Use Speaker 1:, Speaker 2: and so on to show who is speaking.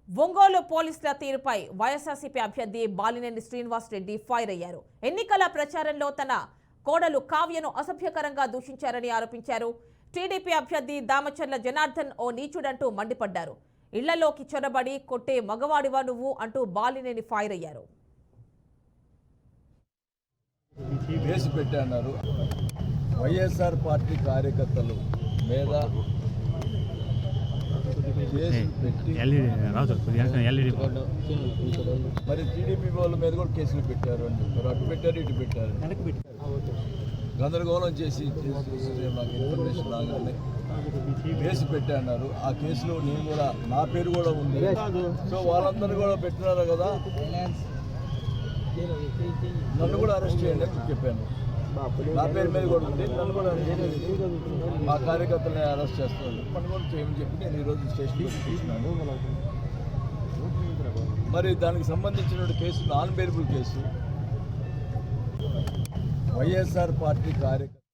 Speaker 1: ఒంగోలు పోలీసుల తీరుపై వైఎస్ఆర్సీపీ అభ్యర్థి బాలినేని శ్రీనివాస్ రెడ్డి ఫైర్ అయ్యారు. ఎన్నికల ప్రచారంలో తన కోడలు కావ్యను అసభ్యకరంగా దూషించారని ఆరోపించారు. టీడీపీ అభ్యర్థి దామచర్ల జనార్దన్ ఓ నీచుడంటూ మండిపడ్డారు. ఇళ్లలోకి చొరబడి కొట్టే మగవాడివా నువ్వు అంటూ బాలినేని ఫైర్ అయ్యారు.
Speaker 2: వైఎస్ఆర్ పార్టీ కార్యకర్తలు మీద మరి టీడీపీ వాళ్ళ మీద కూడా కేసులు పెట్టారు అని చెప్పారు. అటు పెట్టారు ఇటు పెట్టారు, గందరగోళం చేసి నాకు ఇన్ఫర్మేషన్ రాగానే కేసు పెట్టారు. ఆ కేసులో నేను కూడా నా పేరు కూడా ఉంది. సో వాళ్ళందరూ కూడా పెట్టినారు కదా, నన్ను కూడా అరెస్ట్ చేయండి అని చెప్పాను. నా పేరు మీద కూడా ఉంది, నన్ను కూడా మా కార్యకర్తలని అరెస్ట్ చేస్తున్నారు, మనం కూడా చేయమని చెప్పి నేను ఈరోజు స్టేషన్లో తీసుకున్నాను. మరి దానికి సంబంధించిన case non bailable case. YSR party కార్యకర్త